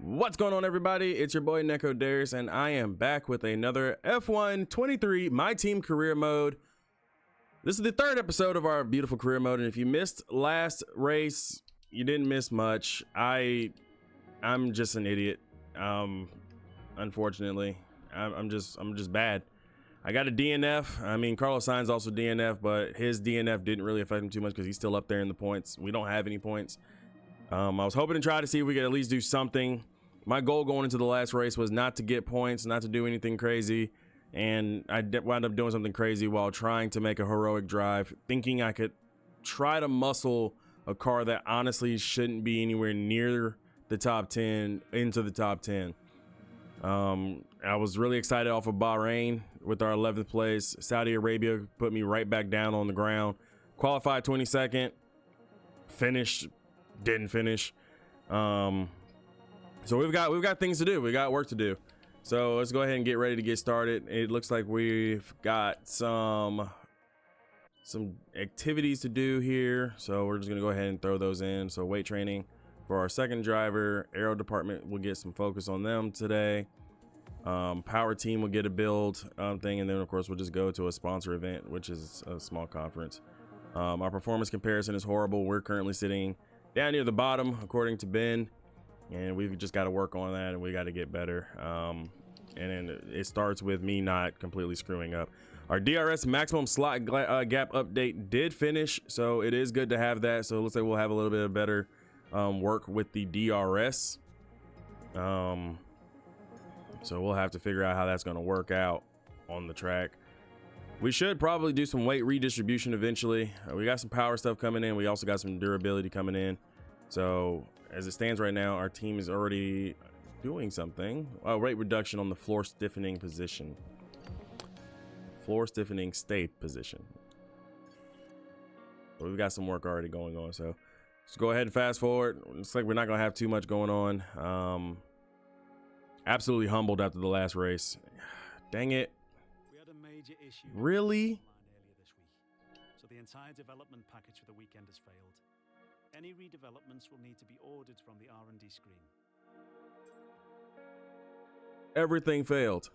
What's going on, everybody? It's your boy NekoDarius, and I am back with another F1 23 MyTeam Career mode. This is the third episode of our beautiful career mode, and if you missed last race, you didn't miss much. I'm just an idiot. Unfortunately, I'm just bad. I got a DNF. I mean, Carlos Sainz also DNF, but his DNF didn't really affect him too much because he's still up there in the points. We don't have any points. I was hoping to try to see if we could at least do something. My goal going into the last race was not to get points, not to do anything crazy, and I wound up doing something crazy while trying to make a heroic drive, thinking I could try to muscle a car that honestly shouldn't be anywhere near the top 10 into the top 10. I was really excited off of Bahrain with our 11th place. Saudi Arabia put me right back down on the ground. Qualified 22nd, finished, didn't finish. So we've got things to do. We got work to do. So let's go ahead and get ready to get started. It looks like we've got some activities to do here. So we're just gonna go ahead and throw those in. So weight training for our second driver, aero department, we'll get some focus on them today. Power team will get a build thing, and then of course we'll just go to a sponsor event, which is a small conference. Our performance comparison is horrible. We're currently sitting down near the bottom according to Ben, and we've just got to work on that, and we got to get better. And then it starts with me not completely screwing up. Our DRS maximum slot gap update did finish, so it is good to have that. So it looks like we'll have a little bit of better work with the DRS. So we'll have to figure out how that's going to work out on the track. We should probably do some weight redistribution eventually. We got some power stuff coming in. We also got some durability coming in. So as it stands right now, our team is already doing something. Weight reduction on the floor stiffening position. Floor stiffening state position. So we've got some work already going on. So let's go ahead and fast forward. Looks like we're not going to have too much going on. Absolutely humbled after the last race. Dang it. We had a major issue really? earlier this week, so the entire development package for the weekend has failed. Any redevelopments will need to be ordered from the R&D screen. Everything failed.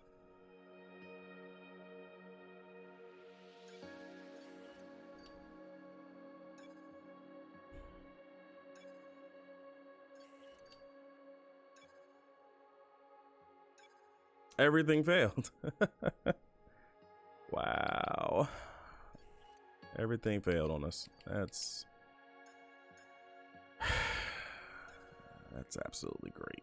Everything failed. Wow. Everything failed on us. That's absolutely great.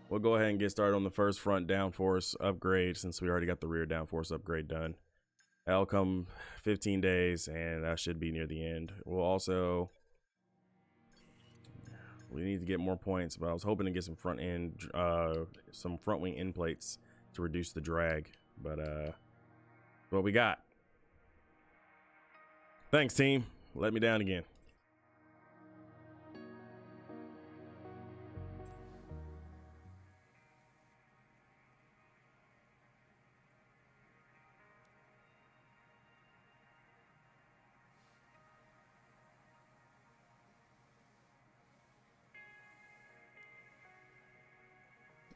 We'll go ahead and get started on the first front downforce upgrade since we already got the rear downforce upgrade done. That'll come 15 days, and that should be near the end. We need to get more points, but I was hoping to get some front wing end plates to reduce the drag. But what we got? Thanks, team. Let me down again.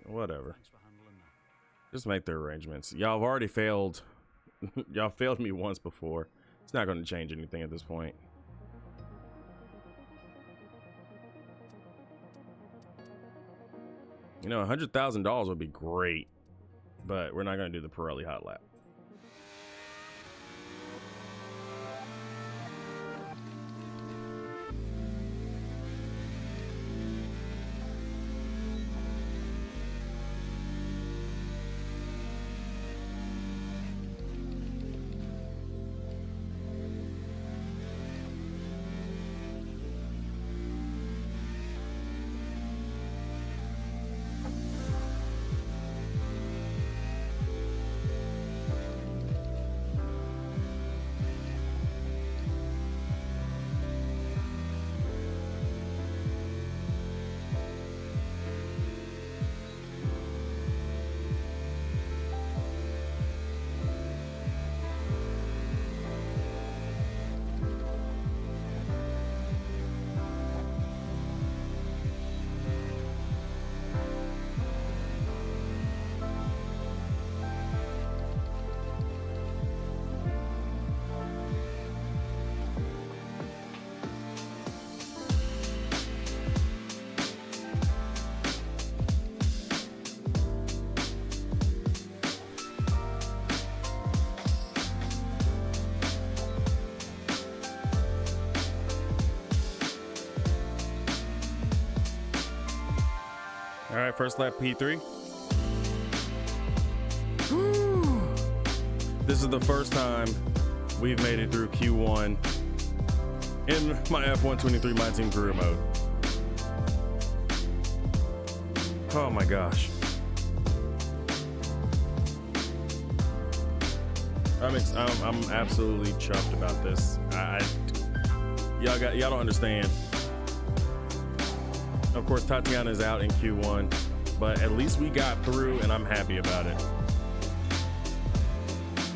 Whatever. Thanks for handling that. Just make their arrangements. Y'all have already failed. Y'all failed me once before. It's not going to change anything at this point. You know, $100,000 would be great, but we're not going to do the Pirelli hot lap. All right, first lap P3. Whew. This is the first time we've made it through Q1 in my F123 MyTeam Career mode. Oh my gosh. I'm absolutely chuffed about this. Y'all don't understand. Of course, Tatiana is out in Q1, but at least we got through, and I'm happy about it.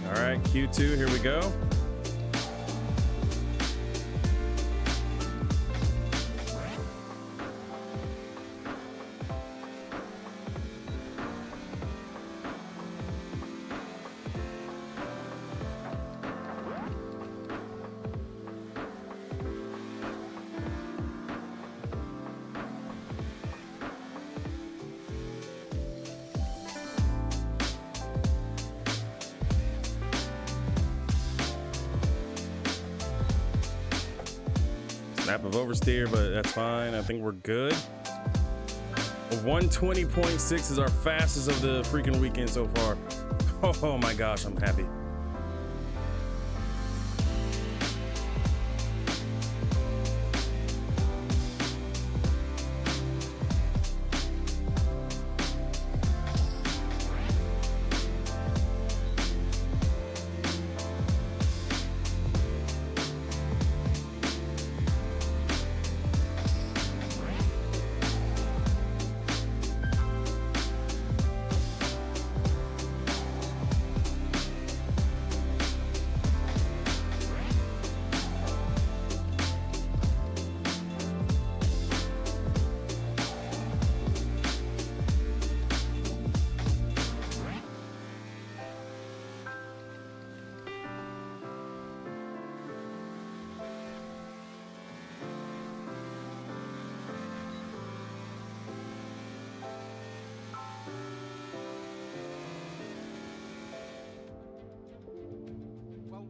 All right, Q2, here we go. Snap of oversteer, but that's fine. I think we're good. 120.6 is our fastest of the freaking weekend so far. Oh my gosh, I'm happy.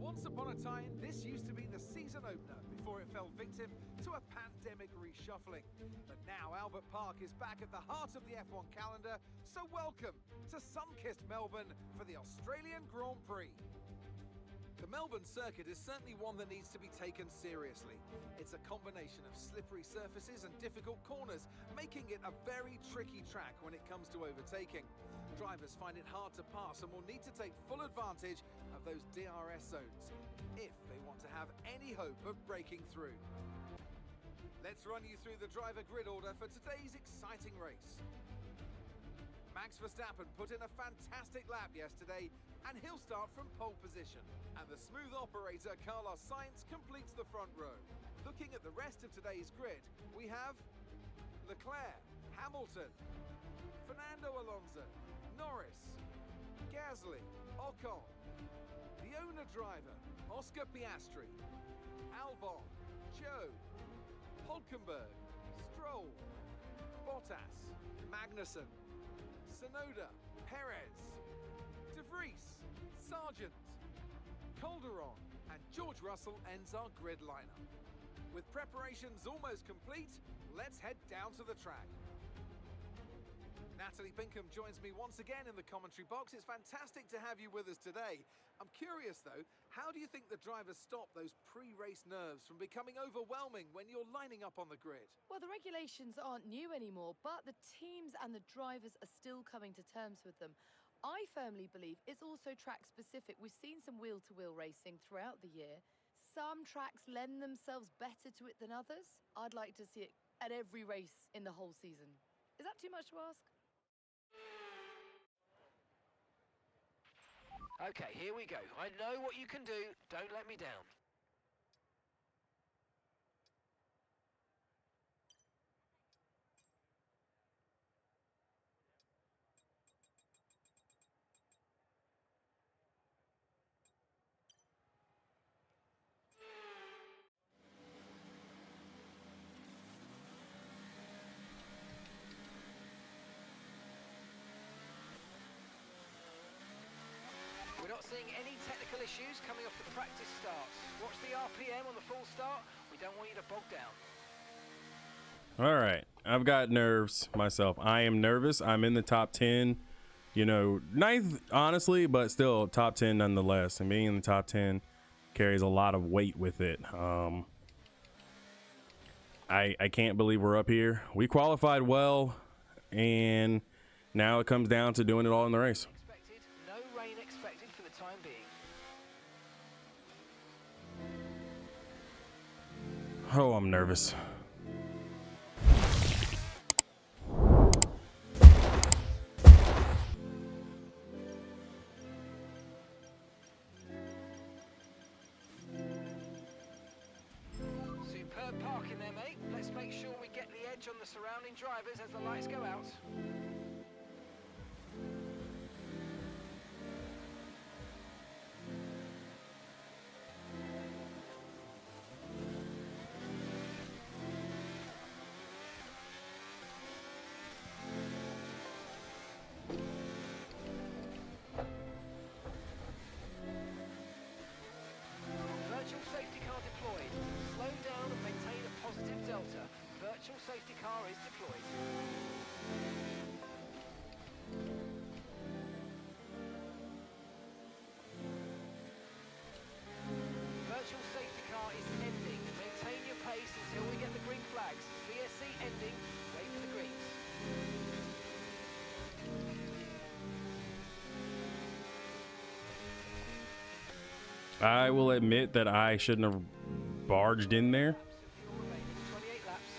Once upon a time, this used to be the season opener before it fell victim to a pandemic reshuffling. But now Albert Park is back at the heart of the F1 calendar, so welcome to sun-kissed Melbourne for the Australian Grand Prix. The Melbourne circuit is certainly one that needs to be taken seriously. It's a combination of slippery surfaces and difficult corners, making it a very tricky track when it comes to overtaking. Drivers find it hard to pass and will need to take full advantage of those DRS zones if they want to have any hope of breaking through. Let's run you through the driver grid order for today's exciting race. Max Verstappen put in a fantastic lap yesterday, and he'll start from pole position. And the smooth operator Carlos Sainz completes the front row. Looking at the rest of today's grid, we have Leclerc, Hamilton, Fernando Alonso, Norris, Gasly, Ocon, the owner driver, Oscar Piastri, Albon, Joe, Hulkenberg, Stroll, Bottas, Magnussen, Tsunoda, Perez, De Vries, Sargent, Calderon, and George Russell ends our grid lineup. With preparations almost complete, let's head down to the track. Natalie Pinkham joins me once again in the commentary box. It's fantastic to have you with us today. I'm curious though, how do you think the drivers stop those pre-race nerves from becoming overwhelming when you're lining up on the grid? Well, the regulations aren't new anymore, but the teams and the drivers are still coming to terms with them. I firmly believe it's also track specific. We've seen some wheel-to-wheel racing throughout the year. Some tracks lend themselves better to it than others. I'd like to see it at every race in the whole season. Is that too much to ask? Okay, here we go. I know what you can do. Don't let me down. We're not seeing any technical issues coming off the practice starts. Watch the RPM on the full start. We don't want you to bog down. All right, I've got nerves myself. I am nervous. I'm in the top 10, you know, ninth honestly, but still top 10 nonetheless. And being in the top 10 carries a lot of weight with it. I can't believe we're up here. We qualified well, and now it comes down to doing it all in the race. Expected. No rain expected for the time being. Oh, I'm nervous. Superb parking there, mate. Let's make sure we get the edge on the surrounding drivers as the lights go out. Virtual safety car deployed. Slow down and maintain a positive delta. Virtual safety car is deployed. Virtual safety car is ending. Maintain your pace until we get the green flags. VSC ending. Wait for the greens. I will admit that I shouldn't have barged in there, Fuel remaining. 28 laps.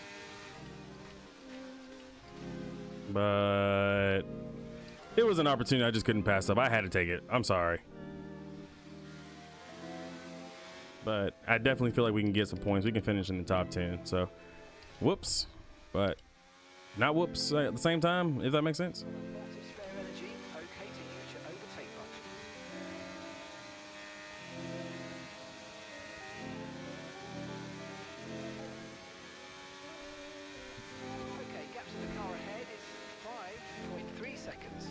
but it was an opportunity I just couldn't pass up. I had to take it. I'm sorry. But I definitely feel like we can get some points. We can finish in the top 10. So, whoops. But not whoops at the same time, if that makes sense. Lots of spare energy. Okay to use your overtake button. Okay, gap to the car ahead is 5.3 seconds.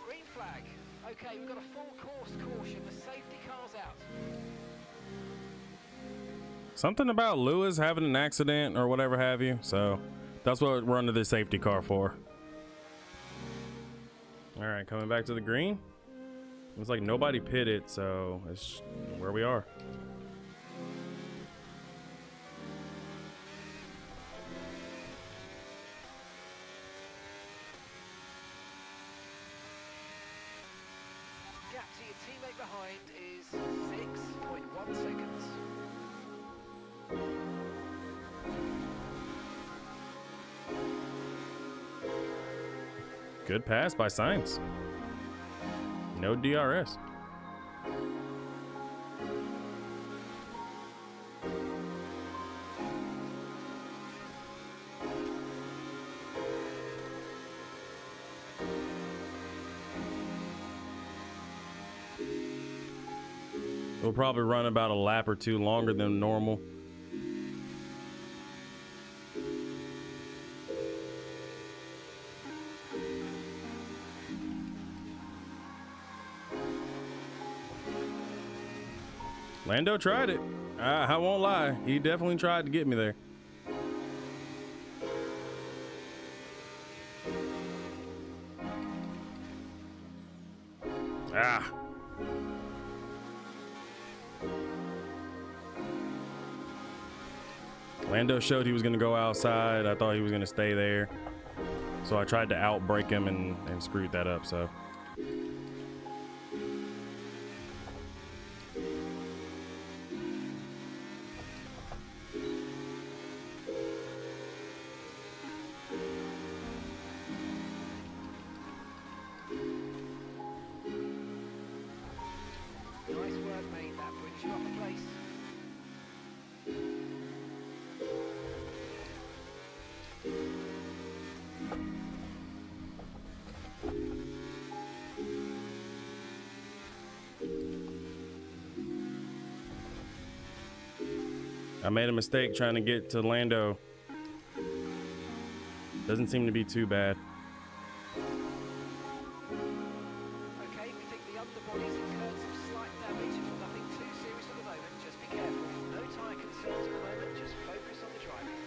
Green flag. Okay, we've got a full course caution. The safety car's out. Something about Lewis having an accident or whatever have you. So that's what we're under this safety car for. All right, coming back to the green. It's like nobody pitted, so it's where we are. Gap to your teammate behind is 6.1 seconds. Good pass by Sainz. No DRS. We'll probably run about a lap or two longer than normal. Lando tried it. I won't lie. He definitely tried to get me there. Ah. Lando showed he was going to go outside. I thought he was going to stay there. So I tried to outbrake him and screwed that up. So. I made a mistake trying to get to Lando. Doesn't seem to be too bad. Okay, we think the underbody's incurred some slight damage, but nothing too serious at the moment. Just be careful. No tyre concerns at the moment, just focus on the driving.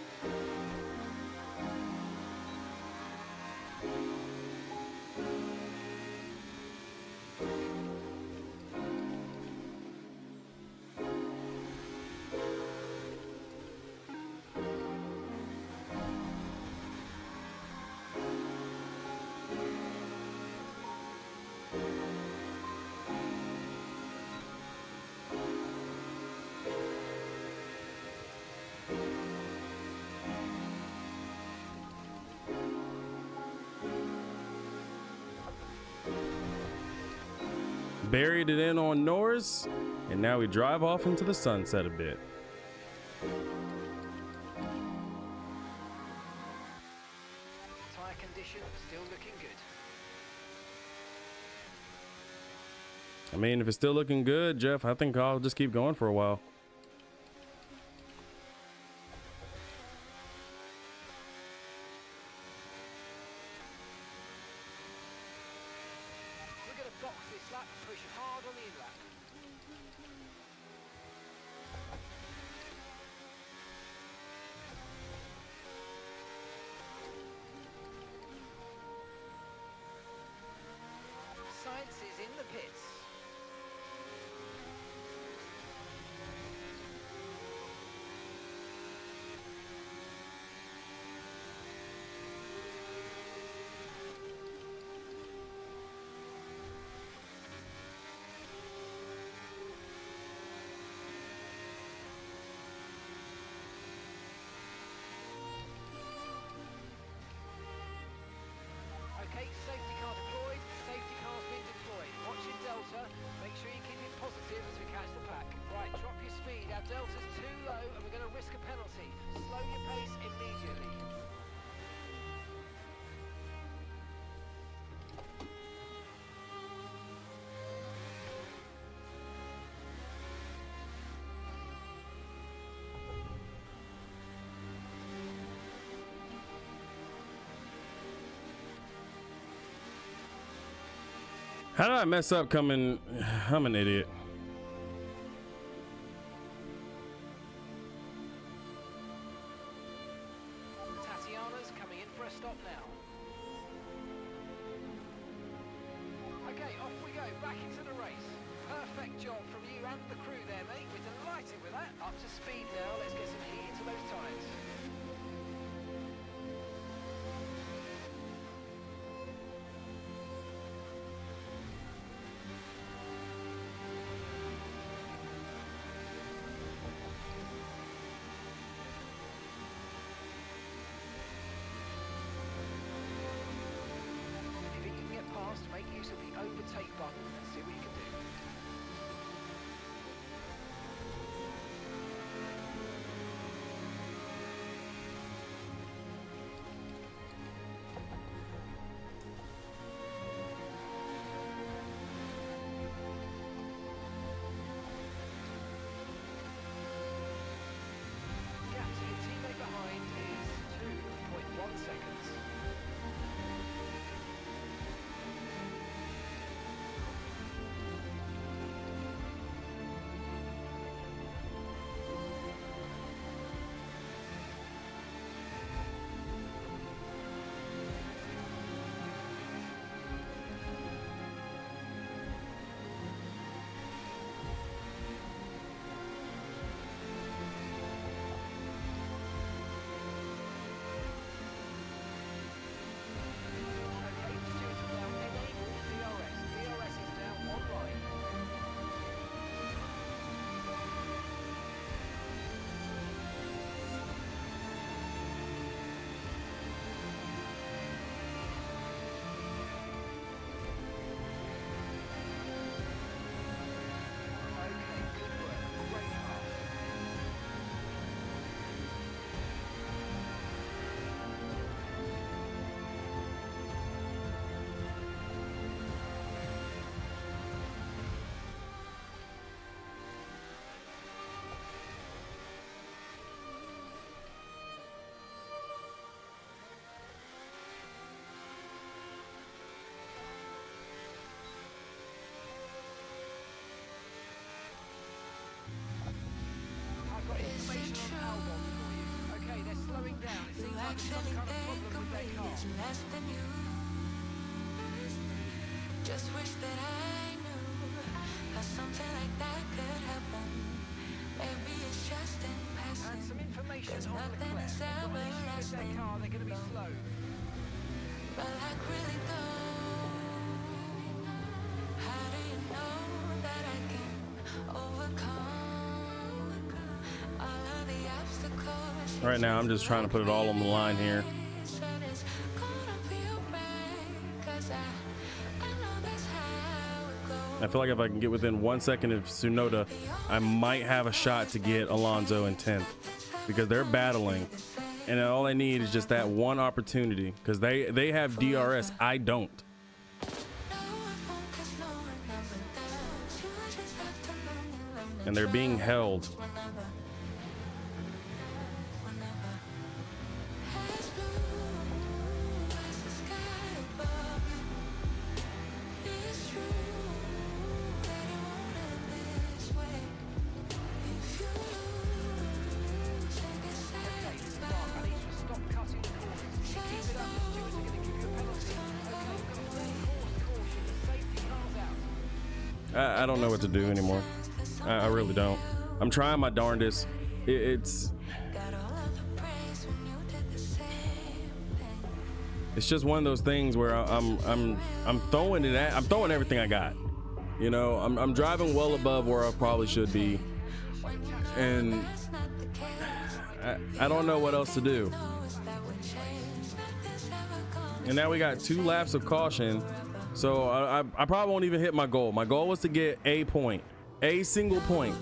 Buried it in on Norris, and now we drive off into the sunset a bit. Tyre condition still looking good. I mean, if it's still looking good, Jeff, I think I'll just keep going for a while. We're going to box this lap, push hard on the in-lap. Science is in the pits. Okay, safety car deployed, safety car's been deployed. Watch your delta, make sure you keep it positive as we catch the pack. Right, drop your speed, our delta's too low and we're going to risk a penalty. Slow your pace immediately. How did I mess up coming? I'm an idiot. Tatiana's coming in for a stop now. Okay, off we go, back into the race. Perfect job from you and the crew there, mate. We're delighted with that. Up to speed now, let's get some heat into those tyres. If you can get past, make use of the overtake button and see what you can do. actually think a million less than you. Just wish that I knew how something like that could happen. Maybe it's just in passing. And some information 'Cause on nothing Leclerc. is When they shift everlasting. their car, they're going to be slow. But like really though, how do you know that I can overcome all of the obstacles? Right now, I'm just trying to put it all on the line here. Said it's gonna be alright, 'cause I know that's how it goes. I feel like if I can get within 1 second of Tsunoda, I might have a shot to get Alonso in 10th because they're battling. And all I need is just that one opportunity because they have DRS. I don't. No, it won't, 'cause no one ever does. You just have to learn And they're being held. whenever as blue as the sky above you. It's true that it won't end this way. If you lose and get sad Okay, this is about Mark. I need you to stop cutting the corners. If you keep it up, the stewards are going to give you a penalty. Okay, we've got a full course caution. The safety car's out. I don't know what to do anymore. I really don't. I'm trying my darndest. It's got all of the praise when you did the same thing. it's just one of those things where I'm throwing it at. I'm throwing everything I got. You know, I'm driving well above where I probably should be, and I don't know what else to do. And now we got 2 laps of caution, so I probably won't even hit my goal. My goal was to get a point, a single point.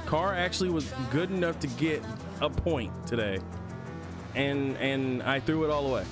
Car actually was good enough to get a point today, and I threw it all away.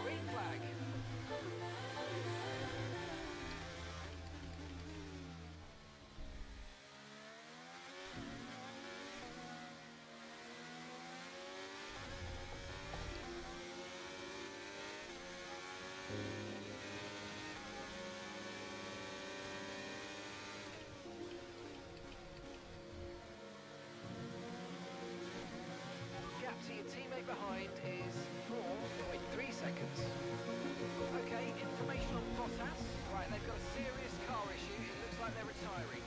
Green flag. Gap to your teammate behind is 4.3 seconds. Okay, information on Bottas. Right, they've got a serious car issue. It looks like they're retiring.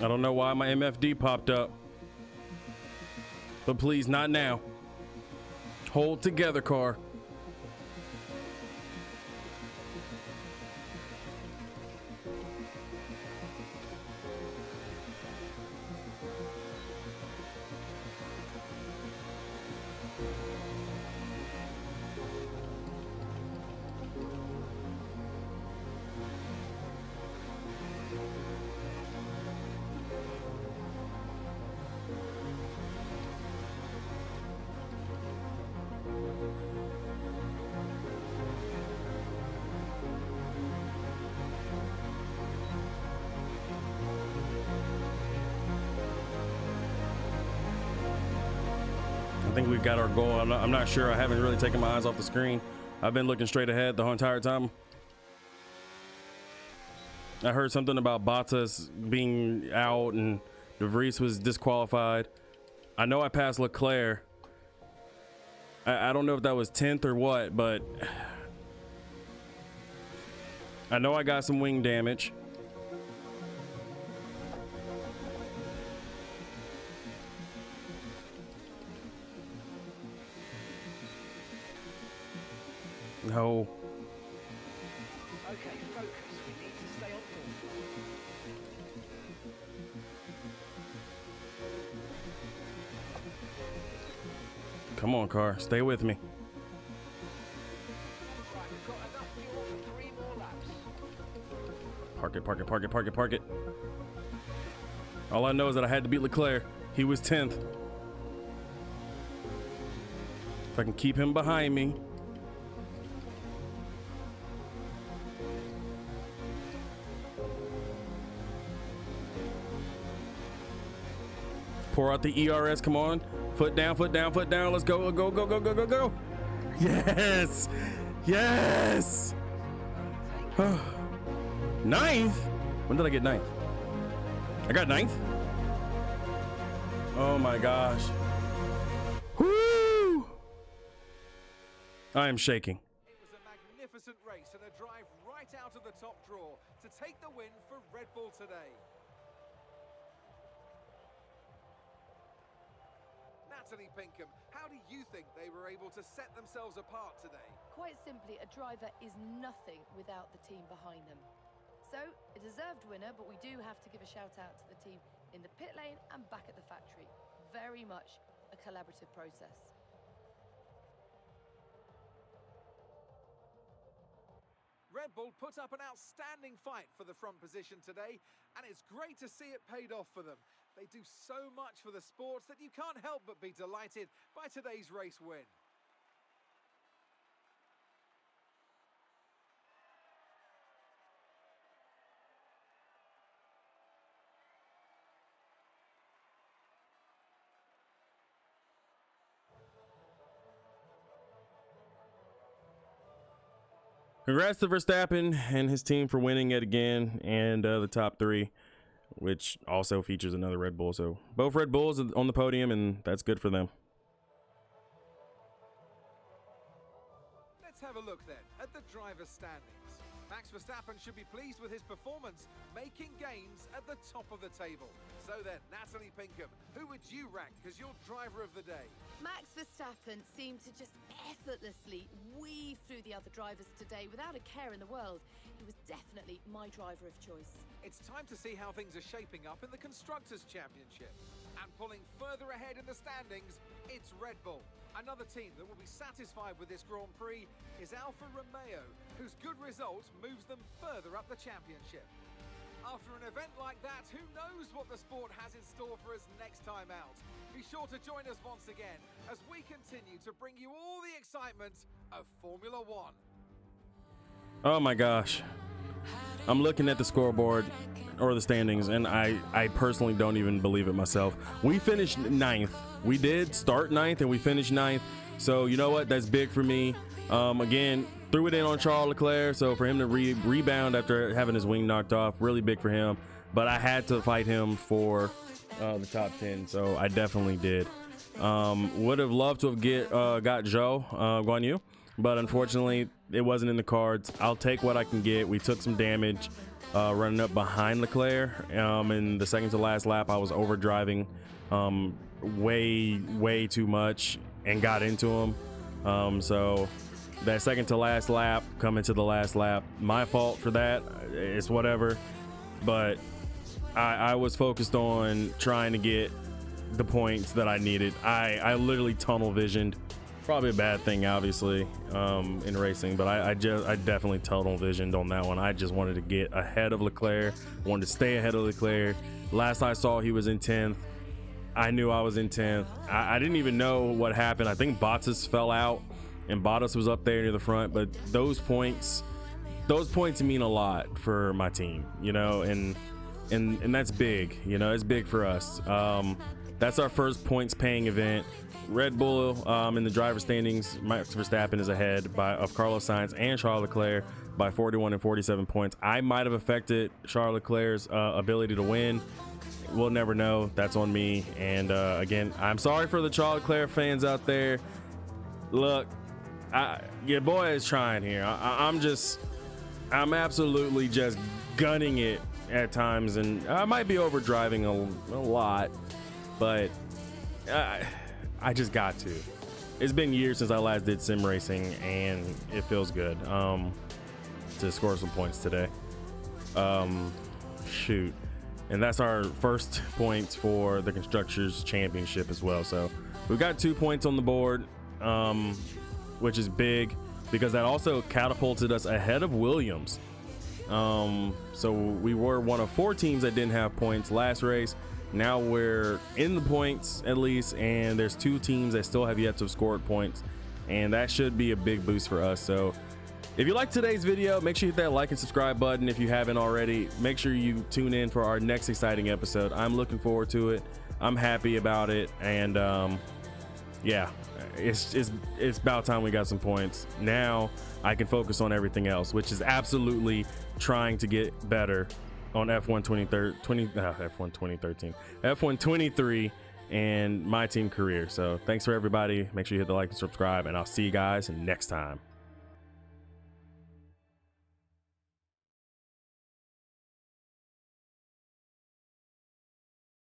I don't know why my MFD popped up, but please, not now. Hold together, car. I think we've got our goal. I'm not sure. I haven't really taken my eyes off the screen. I've been looking straight ahead the whole entire time. I heard something about Bottas being out and De Vries was disqualified. I know I passed Leclerc. I don't know if that was 10th or what, but I know I got some wing damage. No. Okay, focus. We need to stay on course. Come on, car. Stay with me. Right, we've got enough fuel for 3 more laps. Park it, park it, park it, park it, park it. All I know is that I had to beat Leclerc. He was 10th. If I can keep him behind me. Pour out the ERS, come on. Foot down, foot down, foot down. Let's go, go, go, go, go, go, go. Yes! Yes! Ninth? When did I get ninth? I got ninth? Oh my gosh. Woo! I am shaking. It was a magnificent race and a drive right out of the top draw to take the win for Red Bull today. Natalie Pinkham, how do you think they were able to set themselves apart today? Quite simply, a driver is nothing without the team behind them. So, a deserved winner, but we do have to give a shout out to the team in the pit lane and back at the factory. Very much a collaborative process. Red Bull put up an outstanding fight for the front position today, and it's great to see it paid off for them. They do so much for the sports that you can't help but be delighted by today's race win. Congrats to Verstappen and his team for winning it again, and the top 3, which also features another Red Bull. So both Red Bulls on the podium, and that's good for them. Let's have a look then at the driver's standings. Max Verstappen should be pleased with his performance, making gains at the top of the table. So then, Natalie Pinkham, who would you rank as your driver of the day? Max Verstappen seemed to just effortlessly weave through the other drivers today without a care in the world. He was definitely my driver of choice. It's time to see how things are shaping up in the Constructors' Championship. And pulling further ahead in the standings, it's Red Bull. Another team that will be satisfied with this Grand Prix is Alfa Romeo, whose good result moves them further up the championship. After an event like that, who knows what the sport has in store for us next time out? Be sure to join us once again as we continue to bring you all the excitement of Formula One. Oh my gosh. I'm looking at the scoreboard or the standings, and I personally don't even believe it myself. We finished 9th. We did start 9th and we finished 9th. So you know what? That's big for me. Again, threw it in on Charles Leclerc. So for him to rebound after having his wing knocked off, really big for him. But I had to fight him for the top 10. So I definitely did. Would have loved to have got Zhou Guan Yu, but unfortunately it wasn't in the cards. I'll take what I can get. We took some damage running up behind Leclerc. In the second to last lap, I was overdriving way too much and got into him. So that second to last lap, coming to the last lap, my fault for that. It's whatever. But I was focused on trying to get the points that I needed. I literally tunnel visioned. Probably a bad thing, obviously, in racing, but I definitely tunnel visioned on that one. I just wanted to get ahead of Leclerc, wanted to stay ahead of Leclerc. Last I saw, he was in 10th. I knew I was in 10th. I didn't even know what happened. I think Bottas fell out, and Bottas was up there near the front. But those points mean a lot for my team, you know, and that's big. You know, it's big for us. That's our first points-paying event. Red Bull in the driver standings, Max Verstappen is ahead of Carlos Sainz and Charles Leclerc. by 41 and 47 points. I might have affected Charles Leclerc's ability to win. We'll never know. That's on me. And again, I'm sorry for the Charles Leclerc fans out there. Look, your boy is trying here. I'm absolutely just gunning it at times, and I might be overdriving a lot, but I just got to. It's been years since I last did sim racing, and it feels good to score some points today. Shoot. And that's our first points for the Constructors Championship as well. So we've got 2 points on the board, which is big because that also catapulted us ahead of Williams. So we were one of 4 teams that didn't have points last race. Now we're in the points at least, and there's 2 teams that still have yet to have scored points, and that should be a big boost for us. So if you liked today's video, make sure you hit that like and subscribe button. If you haven't already, make sure you tune in for our next exciting episode. I'm looking forward to it. I'm happy about it, and yeah, it's about time we got some points. Now I can focus on everything else, which is absolutely trying to get better on F1 23 and My Team Career. So thanks for everybody. Make sure you hit the like and subscribe, and I'll see you guys next time.